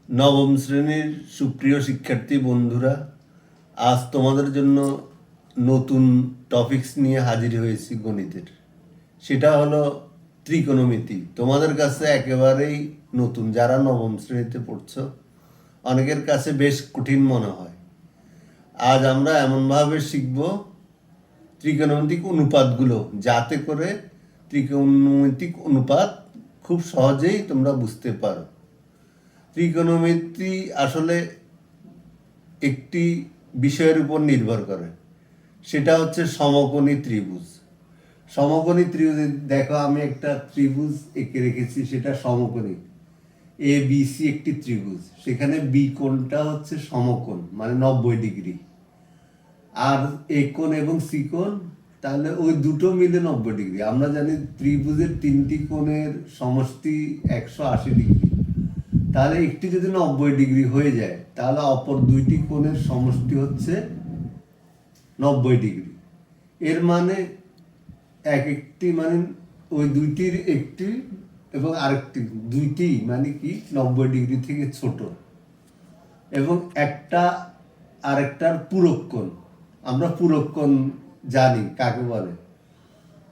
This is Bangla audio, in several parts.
নবম শ্রেণীর সুপ্রিয় শিক্ষার্থী বন্ধুরা, আজ তোমাদের জন্য নতুন টপিকস নিয়ে হাজির হয়েছি গণিতের। সেটা হলো ত্রিকোণমিতি। তোমাদের কাছে একেবারেই নতুন, যারা নবম শ্রেণীতে পড়ছো অনেকের কাছে বেশ কঠিন মনে হয়। আজ আমরা এমনভাবে শিখব ত্রিকোণমিতিক অনুপাতগুলো, যাতে করে ত্রিকোণমিতিক অনুপাত খুব সহজেই তোমরা বুঝতে পারো। ত্রিকোণমিতি আসলে একটি বিষয়ের উপর নির্ভর করে, সেটা হচ্ছে সমকোণী ত্রিভুজ। সমকোণী ত্রিভুজ, দেখো আমি একটা ত্রিভুজ এঁকে রেখেছি, সেটা সমকোণী। এ বি সি একটি ত্রিভুজ, সেখানে বি কোণটা হচ্ছে সমকোণ, মানে 90 ডিগ্রি। আর এ কোণ এবং সি কোণ, তাহলে ওই দুটো মিলে 90 ডিগ্রি। আমরা জানি ত্রিভুজের তিনটি কোণের সমষ্টি 180 ডিগ্রি। তাহলে একটি যদি 90 ডিগ্রি হয়ে যায়, তাহলে অপর দুইটি কোণের সমষ্টি হচ্ছে 90 ডিগ্রি। এর মানে একটি মানে ওই দুইটির একটি এবং আরেকটি, দুইটি মানে কি 90 ডিগ্রি থেকে ছোট, এবং একটা আরেকটার পূরক কোণ। আমরা পূরক কোণ জানি কাকে বলে।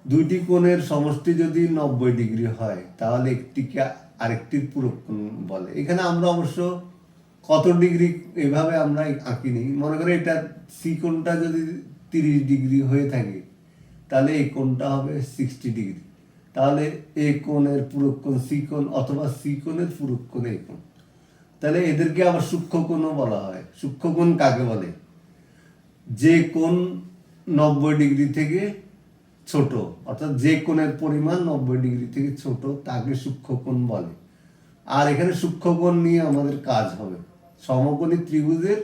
দুইটি কোণের সমষ্টি যদি 90 ডিগ্রি হয়, তাহলে একটিকে আরেকটির পূরক কোণ বলে। এখানে আমরা অবশ্য কত ডিগ্রি এভাবে আমরা আঁকিনি। মনে করি এটা সি কোণটা যদি 30 ডিগ্রি হয়ে থাকে, তাহলে এই কোণটা হবে 60 ডিগ্রি। তাহলে এ কোণের পূরক কোণ সি কোণ, অথবা সি কোণের পূরক কোণ এই কোণ। তাহলে এদেরকে আবার সূক্ষ্ম কোণও বলা হয়। সূক্ষ্ম কোণ কাকে বলে? যে কোণ 90 ডিগ্রি থেকে ছোট, অর্থাৎ যে কোণের পরিমাণ 90 ডিগ্রি থেকে ছোট, তাকে সূক্ষ্ম কোণ বলে। আর এখানে সূক্ষ্ম কোণ নিয়ে আমাদের কাজ হবে। সমকোণী ত্রিভুজের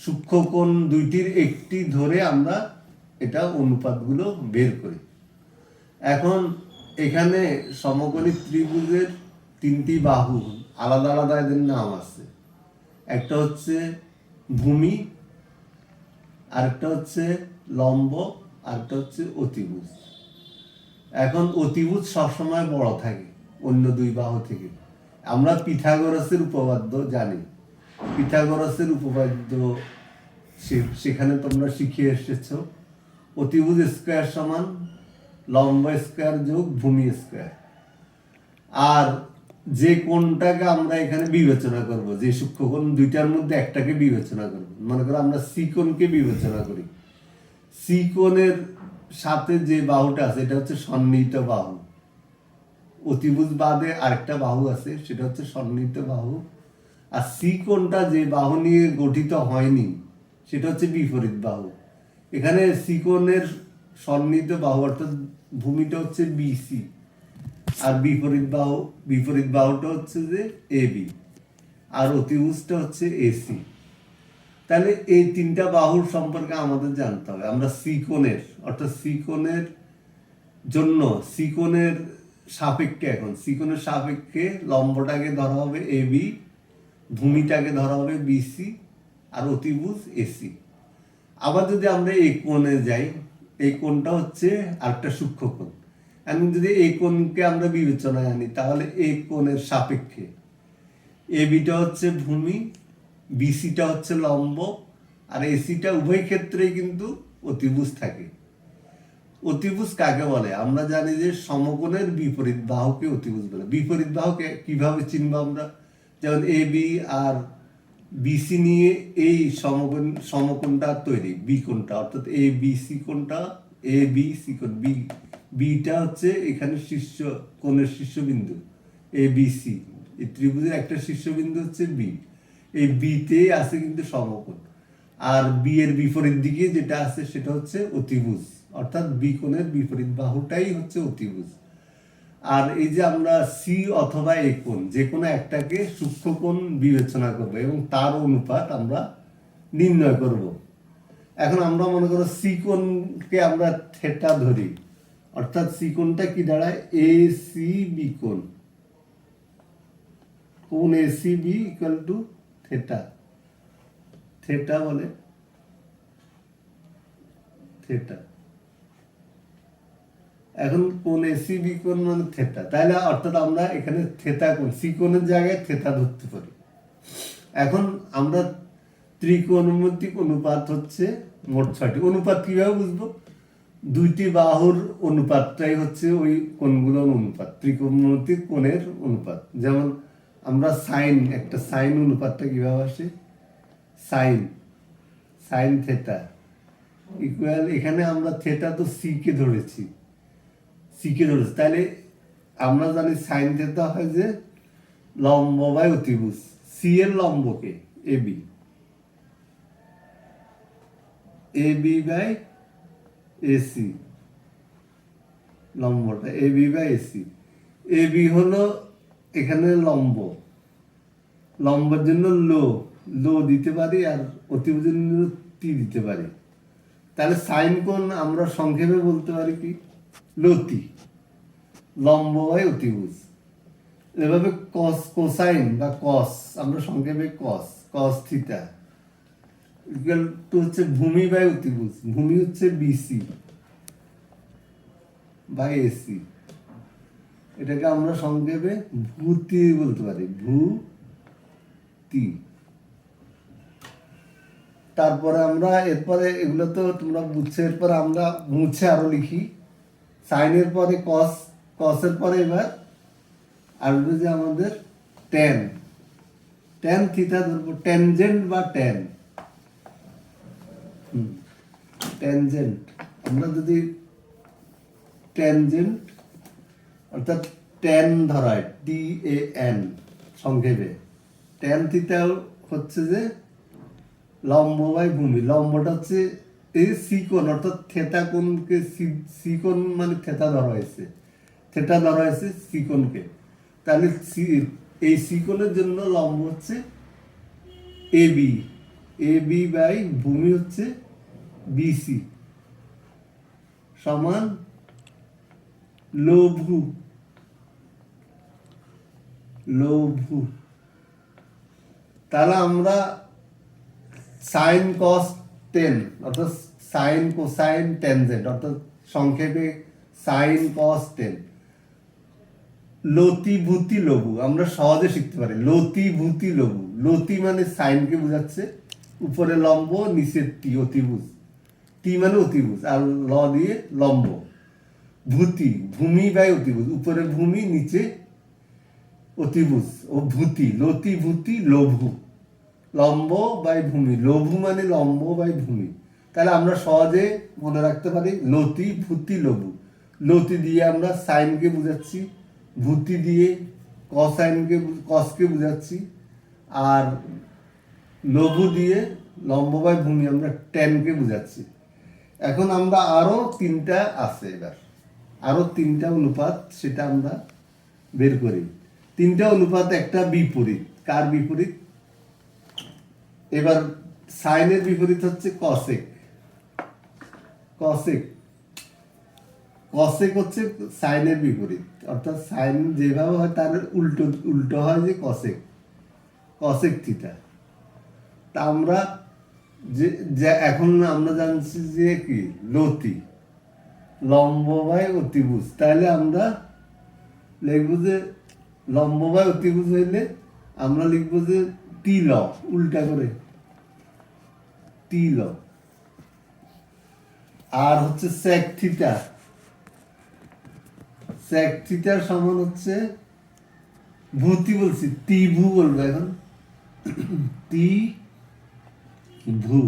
সূক্ষ্ম কোণ দুইটির একটি ধরে আমরা এটা অনুপাতগুলো বের করি। এখন এখানে সমকোণী ত্রিভুজের তিনটি বাহু, আলাদা আলাদা এদের নাম আছে। একটা হচ্ছে ভূমি, আরেকটা হচ্ছে লম্ব, আরেকটা হচ্ছে অতিভুজ। এখন অতিভুজ সবসময় বড় থাকে অন্য দুই বাহু থেকে। আমরা পিথাগোরাসের উপপাদ্য জানি। পিথাগোরাসের উপপাদ্য সেখানে তোমরা শিখে এসেছো। অতিভুজ স্কয়ার সমান লম্ব স্কয়ার যোগ ভূমি স্কয়ার। আর যে কোণটাকে আমরা এখানে বিবেচনা করব, যে সূক্ষ্ম কোণ দুইটার মধ্যে একটাকে বিবেচনা করব, মনে করো আমরা সি কোণকে বিবেচনা করি। সি কোণের সাথে যে বাহুটা আছে, এটা হচ্ছে সন্নিহিত বাহু। অতিভুজ বাদে আরেকটা বাহু আছে, সেটা হচ্ছে সন্নিহিত বাহু। আর সি কোণটা যে বাহু নিয়ে গঠিত হয়নি, সেটা হচ্ছে বিপরীত বাহু। এখানে সি কোণের সন্নিহিত বাহু অর্থাৎ ভূমিটা হচ্ছে বিসি, আর বিপরীত বাহুটা হচ্ছে যে এ বি, আর অতিভুজটা হচ্ছে এসি। তাহলে এই তিনটা বাহুর সম্পর্কে আমাদের জানতে হবে। আমরা সি কোণের, অর্থাৎ সি কোণের জন্য সি কোণের সাপেক্ষে, এখন সি কোণের সাপেক্ষে লম্বটাকে ধরা হবে এ বি, ভূমিটাকে ধরা হবে বিসি, আর অতিভুজ এসি। আবার যদি আমরা এই কোণে যাই, এই কোণটা হচ্ছে আরেকটা সূক্ষ্ম কোণ। এখন যদি এই কোণকে আমরা বিবেচনায় আনি, তাহলে এই কোণের সাপেক্ষে এ বিটা হচ্ছে ভূমি, বিসিটা হচ্ছে লম্ব, আর এসিটা উভয় ক্ষেত্রেই কিন্তু অতিভুজ থাকে। অতিভুজ কাকে বলে? আমরা জানি যে সমকোণের বিপরীত বাহুকে অতিভুজ বলে। বিপরীত বাহুকে কিভাবে চিনবো আমরা? যেমন এ বি আর বিসি নিয়ে এই সমকোণটা তৈরি, বি কোণটা, অর্থাৎ এ বি সি কোণটা, এ বি সি কোণ। বিটা হচ্ছে এখানে শীর্ষ কোণের শীর্ষবিন্দু, এ বি সি। এই ত্রিভুজের একটা শীর্ষবিন্দু হচ্ছে বি। এই বিতে আছে কিন্তু সমকোণ। আর বি এর বিপরীত দিকে যেটা আছে সেটা হচ্ছে অতিভুজ, অর্থাৎ বি কোণের বিপরীত বাহুটাই হচ্ছে অতিভুজ। আর এই যে আমরা সি অথবা এ কোণ, যে কোনো একটাকে সূক্ষ্ম কোণ বিবেচনা করব এবং তার অনুপাত আমরা নির্ণয় করব। এখন আমরা মনে করো সি কোণকে আমরা থেটা ধরি, অর্থাৎ সি কোণটা কি দাঁড়ায়? এ সি বি কোণ। কোণ A C B equal to theta. Theta বলে থেটা। এখন কোণ এসি বি কোণ মানে থেটা। তাহলে অর্থাৎ আমরা এখানে থেটা কোণ, সি কোণের জায়গায় থেটা ধরতে পারি। এখন আমরা ত্রিকোণমিতিক অনুপাত হচ্ছে মোট 6টি। অনুপাত কিভাবে বুঝবো? দুইটি বাহুর অনুপাতটাই হচ্ছে ওই কোণগুলোর অনুপাত, ত্রিকোণমিতিক কোণের অনুপাত। যেমন আমরা একটা সাইন অনুপাতটা কিভাবে আসে? সাইন থেটা ইকুয়াল, এখানে আমরা থেটা তো সিকে ধরেছি, তাহলে আমরা জানি সাইন থেটা হয় যে লম্ব বাই অতিভুজ, সি এর লম্বকে এবি বাই এসি, লম্বটা এবি বাই এসি। এবি হলো এখানে লম্বের জন্য লো দিতে পারি, আর অতিভুজের জন্য টি দিতে পারি। তাহলে সাইন কোণ আমরা সংক্ষেপে বলতে পারি কি? লতি, লম্ব বাই অতিভুজ। এভাবে কোসাইন বা কস আমরা সংক্ষেপে কস থিটা ইকুয়াল টু হচ্ছে ভূমি বাই অতিভুজ। ভূমি হচ্ছে বিসি বাই এসি, এটাকে আমরা সংক্ষেপে ভূতি বলতে পারি, ভূতি। তারপরে আমরা এরপরে এগুলো তো তোমরা বুঝছো, এরপরে আমরা মুছে আরো লিখি। সাইনের পরে কসের পরে এবার আসবে যে আমাদের ট্যান থিটা ধরবো, ট্যানজেন্ট বা ট্যানজেন্ট। আমরা যদি ট্যানজেন্ট অর্থাৎ ট্যান ধরায় TAN সংক্ষেপে, ট্যান থিটা হচ্ছে যে লম্ব বাই ভূমি। লম্বটা হচ্ছে এই সিকোণ, অর্থাৎ থেটা কোণকে সিকোণ মানে থেটা ধরা হয়েছে সিকোণকে। তাহলে এই সিকোণের জন্য লম্ব হচ্ছে এবি বাই ভূমি হচ্ছে BC সমান লঘু। তাহলে আমরা সাইন কস টেন অর্থাৎ সাইন কোসাইন ট্যানজেন্ট অর্থাৎ সংক্ষেপে সাইন কস টেন, লতি ভূতি লঘু আমরা সহজে শিখতে পারি। লতি ভূতি লঘু, লতি মানে সাইনকে বোঝাচ্ছে, উপরে লম্ব নিচে টি অতিভুজ, টি মানে অতিভুজ আর ল দিয়ে লম্ব। ভূতি ভূমি বাই অতিভুজ, উপরে ভূমি নিচে অতিভুজ ও ভূতি, লতি ভূতি লঘু, লম্ব বাই ভূমি, লঘু মানে লম্ব বাই ভূমি। তাহলে আমরা সহজে মনে রাখতে পারি লতি ভূতি লঘু। লতি দিয়ে আমরা সাইনকে বুঝাচ্ছি, ভূতি দিয়ে কসকে বুঝাচ্ছি, আর লঘু দিয়ে লম্ব বাই ভূমি আমরা ট্যানকে বুঝাচ্ছি। এখন আমরা আরো তিনটা আছে, এবার আরো তিনটা অনুপাত, সেটা আমরা বের করি। তিনটা অনুপাত একটা বিপরীত। কার বিপরীত? এবার সাইনের বিপরীত হচ্ছে কসেক হচ্ছে সাইনের বিপরীত, অর্থাৎ সাইন যেভাবে হয় তার উল্টো হয় যে কসেক থিটা। তা আমরা যে এখন আমরা জানছি যে কি লতি, লম্ব বাই অতিভুজ। তাহলে আমরা লিখবো যে লম্ব বাই অতিভুজ হইলে আমরা লিখবো যে টি ল, উল্টা করে টি ল। আর হচ্ছে সেক থিটার সমান হচ্ছে ভূতি, বলছি টি ভূ বলবো এখন, টি ভূ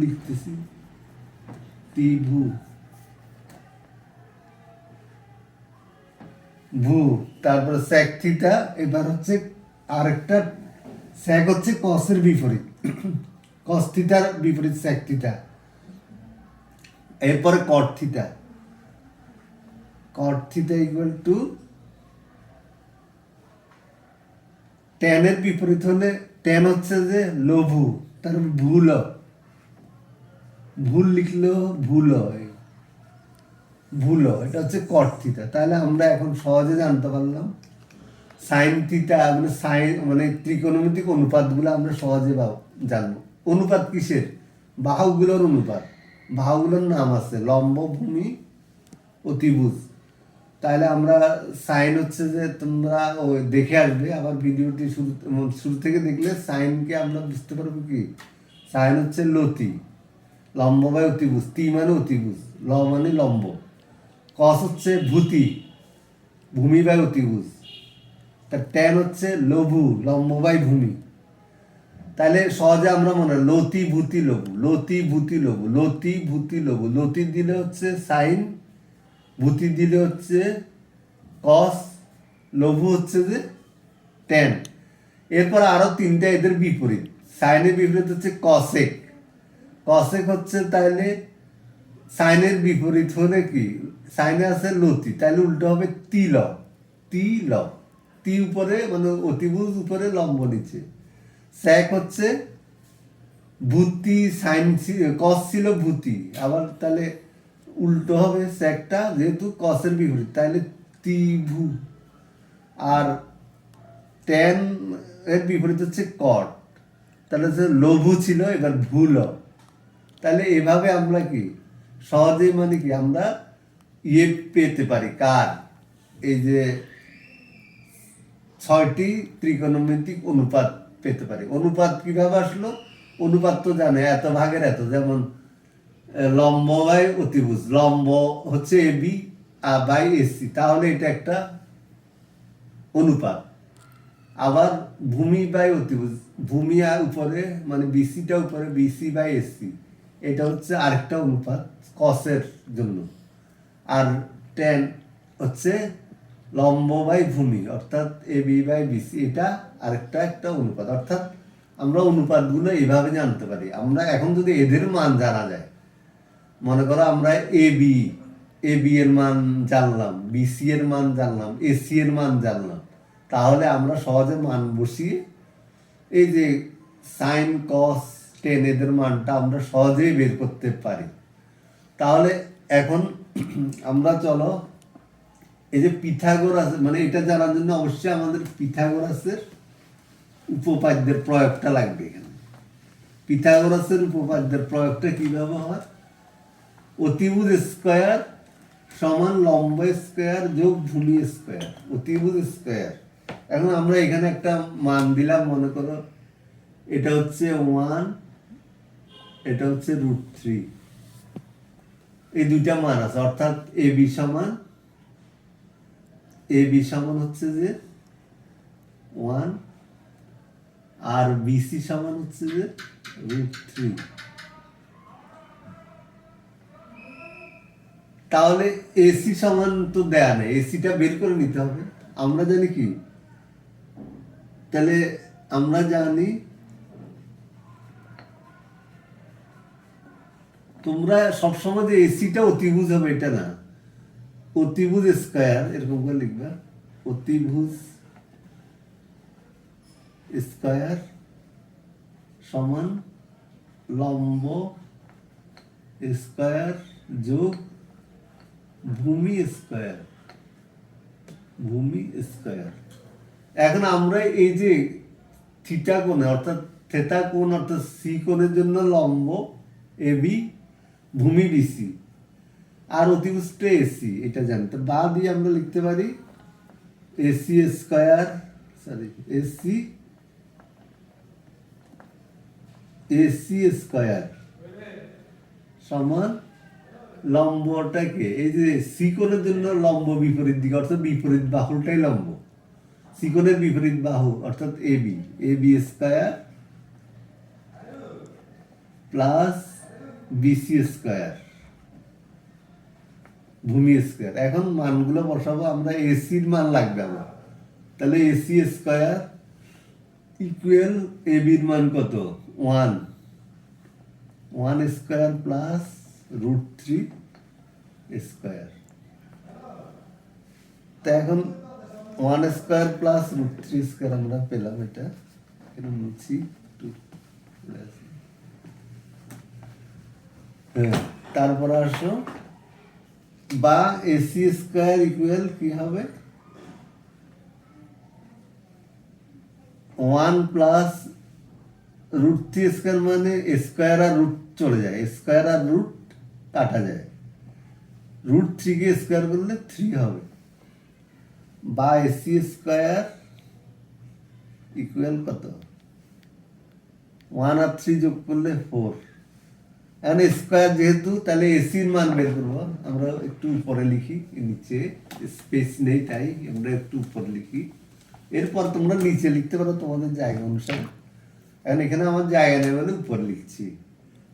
লিখতেছি, টি ভূ। তারপরে সেক থিটা। এবার হচ্ছে আরেকটা সেক হচ্ছে কসের বিপরীত, কস থিটার বিপরীত সেক থিটা। এরপরে কট থিটা ইকুয়াল টু ট্যানের বিপরীত হলে ট্যান হচ্ছে যে লঘু, তার ভুল লিখলেও ভুল হয়, এটা হচ্ছে কট থিটা। তাহলে আমরা এখন সহজে জানতে পারলাম সাইন থিটা মানে ত্রিকোণমিতিক অনুপাতগুলো আমরা সহজে জানবো। অনুপাত কিসের? বাহুগুলোর অনুপাত। বাহুগুলোর নাম আছে লম্ব, ভূমি, অতিভুজ। তাহলে আমরা সাইন হচ্ছে যে তোমরা ওই দেখে আসবে আবার ভিডিওটি শুরু থেকে দেখলে সাইনকে আমরা বুঝতে পারবো কি সাইন হচ্ছে লতি, লম্ব বাই অতিভুজ, তি মানে অতিভুজ, ল মানে লম্ব, কস হচ্ছে ভূতি, ভূমি বাই অতিভুজ, তার ট্যান হচ্ছে লঘু, লম্ব বাই ভূমি। তাহলে সহজে আমরা মনে হয় লতি ভূতি লঘু, লতি ভূতি লঘু, লতি ভূতি লঘু, লতি দিলে হচ্ছে সাইন, ভূতি দিলে হচ্ছে কস, লঘু হচ্ছে যে ট্যান। এরপর আরো তিনটা এদের বিপরীত, সাইনের বিপরীত হচ্ছে কসেক, কসেক হচ্ছে তাহলে সাইনের বিপরীত হলে কি সাইনে আছে লতি, তাহলে উল্টো হবে তিল, তি ল, তি উপরে মানে অতিভুজ উপরে লম্ব নিচে, স্যাক হচ্ছে ভূতি, সাইন কস ছিল ভূতি, আবার তাহলে উল্টো হবে স্যাকটা যেহেতু কসের বিপরীত, তাহলে ত্রিভু। আর ট্যান এর বিপরীত হচ্ছে কট, তাহলে হচ্ছে লঘু ছিল এবার ভুল। তাহলে এভাবে আমরা কি সহজেই মানে কি আমরা ইয়ে পেতে পারি কার এই যে 6টি ত্রিকোণমিতিক অনুপাত পেতে পারি। অনুপাত কিভাবে আসলো? অনুপাত তো জানে এত ভাগের এত, যেমন লম্ব বাই অতিভুজ, লম্ব হচ্ছে এবি বাই এসি, তাহলে এটা একটা অনুপাত। আবার ভূমি বাই অতিভুজ, ভূমি আর উপরে মানে বিসিটা উপরে, বিসি বাই এসি, এটা হচ্ছে আরেকটা অনুপাত কসের জন্য। আর ট্যান হচ্ছে লম্ব বাই ভূমি অর্থাৎ এ বি বাই বিসি, এটা আরেকটা একটা অনুপাত। অর্থাৎ আমরা অনুপাতগুলো এইভাবে জানতে পারি। আমরা এখন যদি এদের মান জানা যায়, মনে করো আমরা এ বি এর মান জানলাম, বিসি এর মান জানলাম, এসি এর মান জানলাম, তাহলে আমরা সহজে মান বসিয়ে এই যে সাইন কস টেন এদের মানটা আমরা সহজেই বের করতে পারি। তাহলে এখন আমরা চলো এই যে পিথাগোরাস মানে এটা জানার জন্য অবশ্যই আমাদের পিথাগোরাসের উপপাদ্যের প্রয়োগটা লাগবে। এখানে পিথাগোরাসের উপপাদ্যের প্রয়োগটা কিভাবে হয়? অতিভুজ স্কয়ার সমান লম্ব স্কয়ার যোগ ভূমি স্কয়ার, অতিভুজ স্কয়ার। এখন আমরা এখানে একটা মান দিলাম, মনে করো এটা হচ্ছে 1, এটা হচ্ছে √3, এই দুইটা মান আছে। অর্থাৎ এ বি সমান হচ্ছে যে 1 আর বিসি সমান হচ্ছে যে √3। তাহলে এসি সমান তো দেয়া নেই, এসিটা বের করে নিতে হবে। আমরা জানি কি, তাহলে আমরা জানি তোমরা সবসময় যে এসিটা অতিভুজ হবে এটা না, অতিভুজ স্কয়ার এরকম করে লিখবা, অতিভুজ স্কয়ার সমান লম্ব স্কয়ার যোগ ভূমি স্কয়ার, ভূমি স্কয়ার। এখন আমরা এই যে থিটা কোণে অর্থাৎ থেটা কোণ অর্থাৎ সি কোণের জন্য লম্ব এবি, ভূমি বিসি আর অতিভুজটা এসি, এটা জানি। তো বা দিয়ে আমরা লিখতে পারি এসি স্কয়ার, এসি স্কয়ার সমান লম্বটাকে এই যে সি কোণের জন্য লম্ব বিপরীত দিকে অর্থাৎ বিপরীত বাহুটাই লম্ব, সি কোণের বিপরীত বাহু অর্থাৎ AB square plus BC square, ভূমি স্কয়ার। এখন মানগুলো বসাবো আমরা, এসির মান লাগবে আমার, তাহলে এসি স্কয়ার ইকুয়াল এবির মান কত 1 স্কয়ার প্লাস √3 স্কয়ার। তা এখন 1 স্কয়ার প্লাস √3 স্কয়ার আমরা পেলাম, এটা এখানে মুছি তারপর আসো বা এসি স্কয়ার ইকুয়াল কি হবে 1 প্লাস √3 স্কয়ার মানে স্কয়ার আর রুট চলে যায়, স্কয়ার আর রুট কাটা যায়, √3 কে স্কয়ার করলে 3 হবে। বা এসি স্কোয়ার ইকুয়াল কত 1 আর 3 যোগ করলে 4। এখন স্কোয়ার যেহেতু তাহলে এসির মান বের করবো আমরা একটু উপরে লিখি নিচে স্পেস নেই তাই আমরা একটু উপরে লিখি এরপর তোমরা নিচে লিখতে পারো তোমাদের জায়গা অনুসারে এখন এখানে আমার জায়গা নেই বলে উপরে লিখছি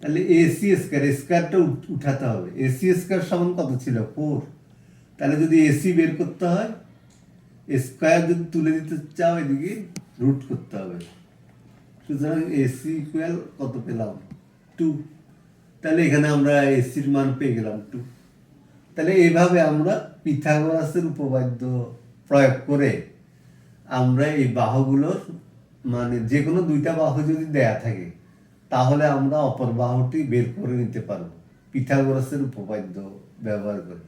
তাহলে এসি স্কোয়ার স্কোয়ারটা উঠাতে হবে এসি স্কোয়ার সমান কত ছিল 4 তাহলে যদি এসি বের করতে হয় স্কোয়ার যদি তুলে দিতে চাও এদিকে রুট করতে হবে সুতরাং এসি ইকুয়াল কত পেলাম 2 তাহলে এখানে আমরা এসির মান পেয়ে গেলাম 2 তাহলে এইভাবে আমরা পিথাগোরাসের উপপাদ্য প্রয়োগ করে আমরা এই বাহুগুলোর মানে যে কোনো দুইটা বাহু যদি দেয়া থাকে তাহলে আমরা অপর বাহুটি বের করে নিতে পারবো পিথাগোরাসের উপপাদ্য ব্যবহার করে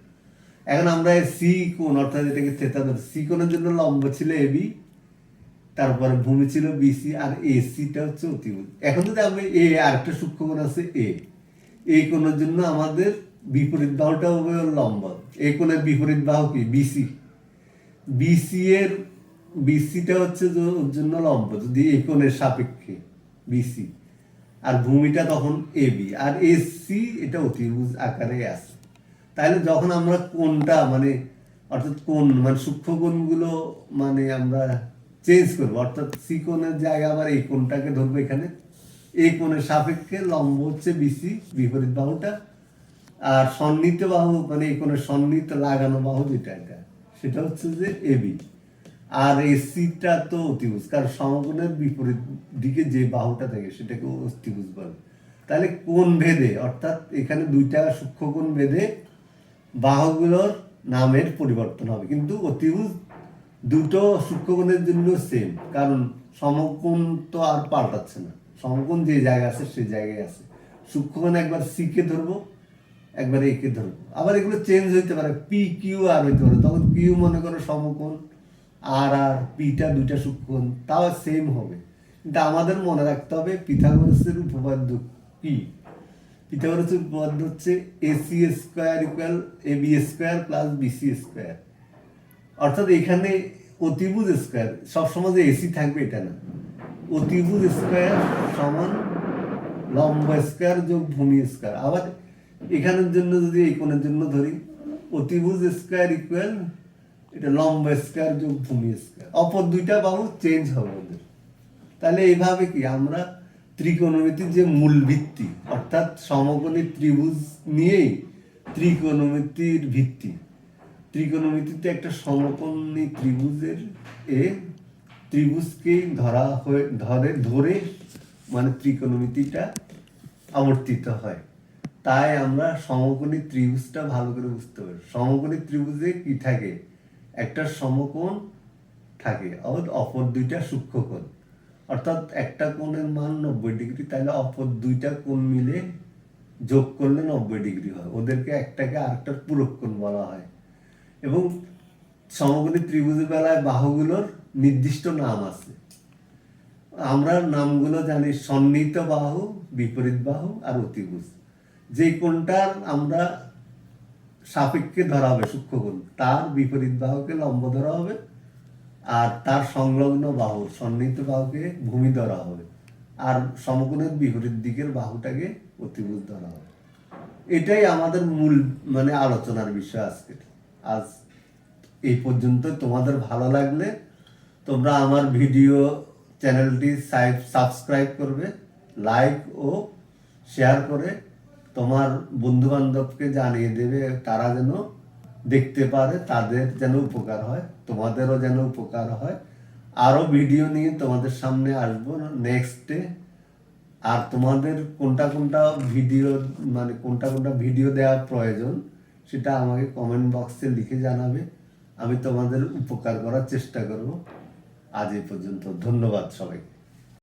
এখন আমরা সি কোণ অর্থাৎ এটাকে থেটা ধরে সি কোণের জন্য লম্ব ছিল এবি তারপরে ভূমি ছিল বিসি আর এসিটা হচ্ছে অতিভুজ এখন যদি আমরা এ আরেকটা সূক্ষ্মকোণ আছে এই কোণের জন্য আমাদের বিপরীত বাহুটা হবে লম্ব এই কোণের বিপরীত বাহু কি বিসিটা হচ্ছে ওর জন্য লম্ব যদি এই কোণের সাপেক্ষে বিসি আর ভূমিটা তখন এবি আর এসি এটা অতিভুজ আকারে আছে তাহলে যখন আমরা কোণটা মানে অর্থাৎ কোণ মানে সূক্ষ্ম কোণগুলো মানে আমরা চেঞ্জ করবো অর্থাৎ সি কোণের জায়গায় আবার এই কোণটাকে ধরবো এখানে এই কোণের সাপেক্ষে লম্ব হচ্ছে বিসি বিপরীত বাহুটা আর সন্নিহিত বাহু মানে এই কোণের সন্নিহিত লাগানো বাহু যেটা এটা সেটা হচ্ছে যে এবি আর এসিটা তো অতিভুজ কারণ সমকোণের বিপরীত দিকে যে বাহুটা থাকে সেটাকে অতিভুজ বলে তাহলে কোণ ভেদে অর্থাৎ এখানে দুইটা সূক্ষ্মকোণ ভেদে বাহুগুলোর নামের পরিবর্তন হবে কিন্তু অতিভুজ দুটো সূক্ষ্মকোণের জন্য সেম কারণ সমকোণ তো আর পাল্টাচ্ছে না সমকোণ যে জায়গায় আছে সেই জায়গায় আছে সূক্ষ্মকোণ একবার সি কে ধরবো একবার এ কে ধরবো আবার এগুলো চেঞ্জ হইতে পারে পি কিউ আর হইতে পারে তখন কিউ মনে করো সমকোণ আর পিটা দুইটা সূক্ষ্মকোণ তাও সেম হবে কিন্তু আমাদের মনে রাখতে হবে পিথাগোরাসের উপপাদ্য কি পিথাগোরাসের উপপাদ্য হচ্ছে AC square equal AB square plus BC square অর্থাৎ এখানে অতিভুজ স্কোয়ার সবসময় যে এসি থাকবে এটা না অতিভুজ স্কোয়ার সমান লম্ব স্কোয়ার যোগ ভূমি স্কোয়ার আবার এখানের জন্য যদি এই কোণের জন্য ধরি অতিভুজ স্কোয়ার ইকুয়াল এটা লম্ব স্কোয়ার যোগ ভূমি স্কোয়ার অপর দুইটা বাহু চেঞ্জ হবে ওদের তাহলে এইভাবে কি আমরা ত্রিকোণমিতির যে মূল ভিত্তি অর্থাৎ সমকোণী ত্রিভুজ নিয়েই ত্রিকোণমিতির ভিত্তি ত্রিকোণমিতিতে একটা সমকোণী ত্রিভুজের ত্রিভুজকেই ধরে মানে ত্রিকোণমিতিটা আবর্তিত হয় তাই আমরা সমকোণী ত্রিভুজটা ভালো করে বুঝতে পারি সমকোণী ত্রিভুজে কি থাকে একটা সমকোণ থাকে অপর দুইটা সূক্ষ্মকোণ অর্থাৎ একটা কোণের মান 90 ডিগ্রি তাহলে অপর দুইটা কোণ মিলে যোগ করলে 90 ডিগ্রি হয় ওদেরকে একটাকে আরেকটার পূরক কোণ বলা হয় এবং সমকোণী ত্রিভুজের বেলায় বাহুগুলোর নির্দিষ্ট নাম আছে আমরা নামগুলো জানি সন্নিহিত বাহু বিপরীত বাহু আর অতিভুজ যে কোণটার আমরা সাপেক্ষে ধরা হবে সূক্ষ্মকোণ তার বিপরীত বাহুকে লম্ব ধরা হবে আর তার সংলগ্ন বাহু সন্নিহিত বাহুকে ভূমি ধরা হবে আর সমকোণের বিপরীত দিকের বাহুটাকে অতিভুজ ধরা হবে এটাই আমাদের মূল মানে আলোচনার বিষয় আজ এই পর্যন্ত তোমাদের ভালো লাগলে তোমরা আমার ভিডিও চ্যানেলটি সাবস্ক্রাইব করবে লাইক ও শেয়ার করে তোমার বন্ধু বান্ধবকে জানিয়ে দেবে তারা যেন দেখতে পারে তাদের যেন উপকার হয় তোমাদেরও যেন উপকার হয় আরো ভিডিও নিয়ে তোমাদের সামনে আসবো নেক্সটে আর তোমাদের কোনটা কোনটা ভিডিও দেওয়ার প্রয়োজন সেটা আমাকে কমেন্ট বক্সে লিখে জানাবে আমি তোমাদের উপকার করার চেষ্টা করব আজ এই পর্যন্ত ধন্যবাদ সবাইকে